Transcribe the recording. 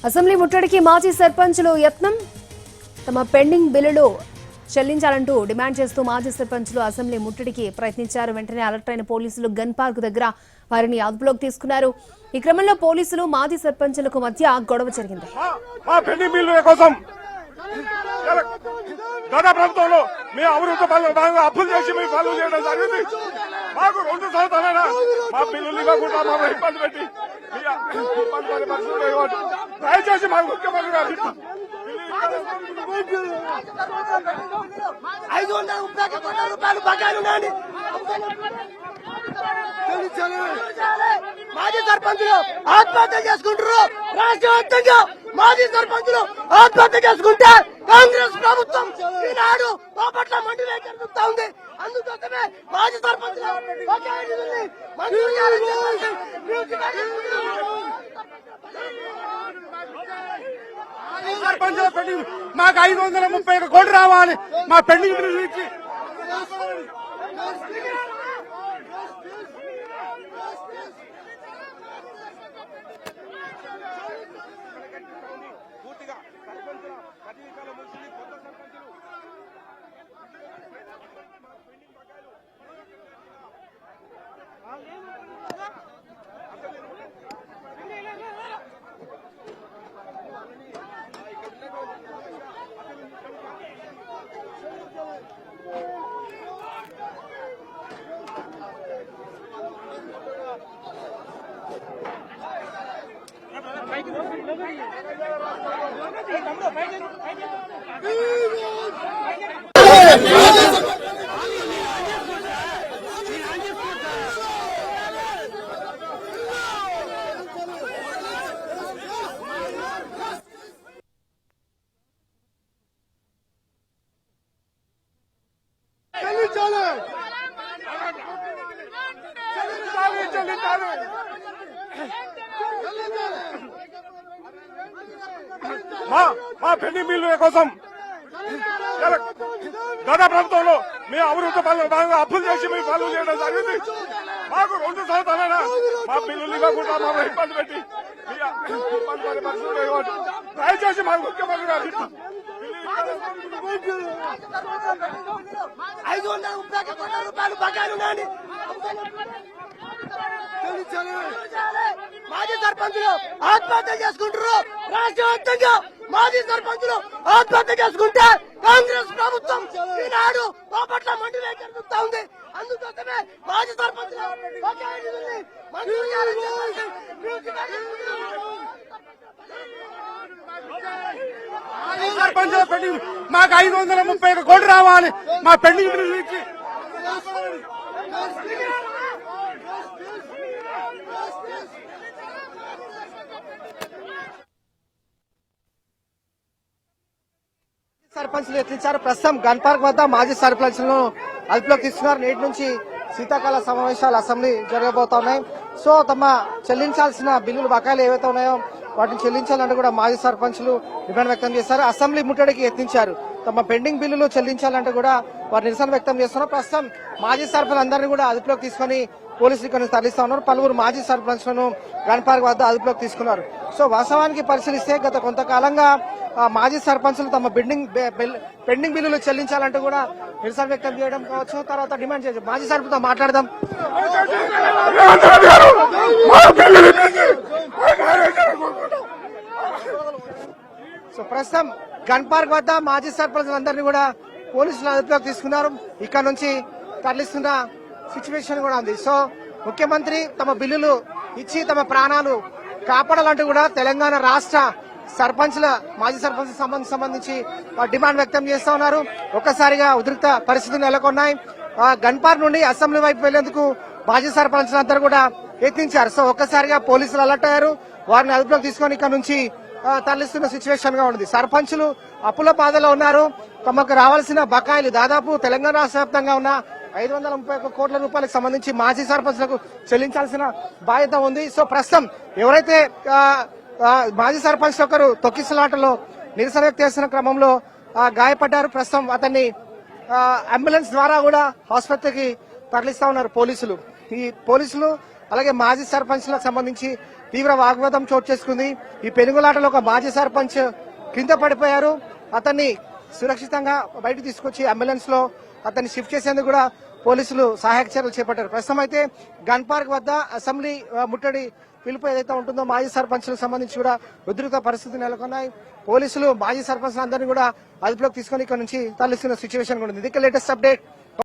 Assembly ముట్టడికి మాజీ సర్పంచులు యత్నం తమ పెండింగ్ బిల్లులు చెల్లించాలంటూ డిమాండ్ చేస్తూ మాజీ సర్పంచులు అసెంబ్లీ ముట్టడికి ప్రయత్నించారు. వెంటనే అలర్ట్ అయిన పోలీసులు గన్ పార్క్ దగ్గర వారిని అదుపులోకి తీసుకున్నారు. ఈ క్రమంలో పోలీసులు మాజీ సర్పంచులకు మధ్య గొడవ జరిగింది. గత ప్రభుత్వంలో మీ అభివృద్ధి భాగంగా అప్పులు చేసి మీ పనులు చేయడం జరిగింది. మాకు 2 సంవత్సరాలైనా మా బిల్లులు ఇవ్వకుండా మమ్మల్ని ఇబ్బంది పెట్టి దయచేసి మాకు ముఖ్యమంత్రి గారు 530 రూపాయలు బకాయిలు ఉన్నాయని మాజీ సర్పంచులు ఆత్మహత్య చేసుకుంటారు. రాష్ట్ర వ్యాప్తంగా మాజీ సర్పంచులు ఆత్మహత్య చేసుకుంటే కాంగ్రెస్ ప్రభుత్వం ఈనాడు బాపట్ల మండి వేకెళ్తా ఉంది. అందుకోసమే మాజీ సర్పంచులు సర్పంచుల పెండింగ్ మాకు 531 కోట్లు రావాలి. మా పెండింగ్ బిల్లులు ఇచ్చి మా పెండింగ్ బిల్లుల కోసం గత ప్రభుత్వంలో మీ అభివృద్ధి భాగంగా అప్పులు చేసి మీ పనులు చేయడం జరిగింది. మాకు 2 సంవత్సరాలైనా మా బిల్లులు ఇవ్వకుండా మమ్మల్ని ఇబ్బంది పెట్టి దయచేసి మాకు ముఖ్యమంత్రి గారు 530 రూపాయలు బకాయిలు ఉన్నాయని మాజీ సర్పంచులు ఆత్మహత్య చేసుకుంటారు. రాష్ట్ర వ్యాప్తంగా మాజీ సర్పంచులు ఆత్మహత్య చేసుకుంటే కాంగ్రెస్ ప్రభుత్వం ఈనాడు బాపట్ల మండి వేకెళ్తా ఉంది. అందుకోసమే మాజీ సర్పంచులు సర్పంచుల పెండింగ్ మాకు 531 కోట్లు రావాలి. మా పెండింగ్ బిల్లులు ఇచ్చి సర్పంచులు యత్నించారు. ప్రస్తుతం గన్ పార్క్ వద్ద మాజీ సర్పంచులను అదుపులోకి తీసుకున్నారు. నేటి నుంచి శీతాకాల సమావేశాలు అసెంబ్లీ జరగబోతున్నాయి. సో తమ చెల్లించాల్సిన బిల్లులు బకాయిలు ఏవైతే ఉన్నాయో వాటిని చెల్లించాలంటూ కూడా మాజీ సర్పంచులు డిమాండ్ వ్యక్తం చేశారు. అసెంబ్లీ ముట్టడికి యత్నించారు. తమ పెండింగ్ బిల్లులు చెల్లించాలంటూ కూడా వారు నిరసన వ్యక్తం చేస్తున్నారు. ప్రస్తుతం మాజీ సర్పంచ్ అందరినీ కూడా అదుపులోకి తీసుకుని పోలీసులు ఇక్కడ తరలిస్తా ఉన్నారు. పలువురు మాజీ సర్పంచ్లను గన్ పార్క్ వద్ద అదుపులోకి తీసుకున్నారు. సో వాస్తవానికి పరిశీలిస్తే గత కొంతకాలంగా మాజీ సర్పంచులు తమ పెండింగ్ బిల్లులు చెల్లించాలంటూ కూడా నిరసన వ్యక్తం చేయడం కావచ్చు, తర్వాత డిమాండ్ చేయడం. మాజీ సర్పంచ్తో మాట్లాడదాం. సో ప్రస్తుతం గన్ పార్క్ వద్ద మాజీ సర్పంచులందరినీ కూడా పోలీసులు అదుపులోకి తీసుకున్నారు. ఇక్కడ నుంచి తరలిస్తున్న సిచ్యువేషన్ కూడా ఉంది. సో ముఖ్యమంత్రి తమ బిల్లులు ఇచ్చి తమ ప్రాణాలు కాపాడాలంటూ కూడా తెలంగాణ రాష్ట్ర సర్పంచ్ల మాజీ సర్పంచ్ సంబంధించి డిమాండ్ వ్యక్తం చేస్తా ఉన్నారు. ఒక్కసారిగా ఉద్రిక్త పరిస్థితులు నెలకొన్నాయి. గన్ పార్క్ నుండి అసెంబ్లీ వైపు వెళ్లేందుకు మాజీ సర్పంచ్లందరూ కూడా యత్నించారు. సో ఒక్కసారిగా పోలీసులు అలర్ట్ అయ్యారు. వారిని అదుపులోకి తీసుకొని ఇక్కడ నుంచి తరలిస్తున్న సిచ్యువేషన్ గా ఉంది. సర్పంచులు అప్పుల బాధలో ఉన్నారు. తమకు రావాల్సిన బకాయిలు దాదాపు తెలంగాణ రాష్ట్ర వ్యాప్తంగా ఉన్న 531 కోట్ల రూపాయలకు సంబంధించి మాజీ సర్పంచ్లకు చెల్లించాల్సిన బాధ్యత ఉంది. సో ప్రస్తుతం ఎవరైతే మాజీ సర్పంచ్ ఒకరు తొక్కిసలాటలో నిరసన వ్యక్తం చేస్తున్న క్రమంలో గాయపడ్డారు. ప్రస్తుతం అతన్ని అంబులెన్స్ ద్వారా కూడా ఆసుపత్రికి తరలిస్తా ఉన్నారు పోలీసులు. ఈ పోలీసులు అలాగే మాజీ సర్పంచ్లకు సంబంధించి తీవ్ర వాగ్వాదం చోటు చేసుకుంది. ఈ పెనుగులాటలో ఒక మాజీ సర్పంచ్ కింద పడిపోయారు. అతన్ని సురక్షితంగా బయటకు తీసుకొచ్చి అంబులెన్స్ లో అతన్ని షిఫ్ట్ చేసేందుకు కూడా పోలీసులు సహాయక చర్యలు చేపట్టారు. ప్రస్తుతం అయితే గన్ పార్క్ వద్ద అసెంబ్లీ ముట్టడి పిలుపు ఏదైతే ఉంటుందో మాజీ సర్పంచ్లకు సంబంధించి కూడా ఉద్రిక్త పరిస్థితులు నెలకొన్నాయి. పోలీసులు మాజీ సర్పంచ్ అందరినీ కూడా అదుపులోకి తీసుకొని ఇక్కడ నుంచి తరలిస్తున్న సిచ్యువేషన్ కూడా ఉంది. ఇది లేటెస్ట్ అప్డేట్.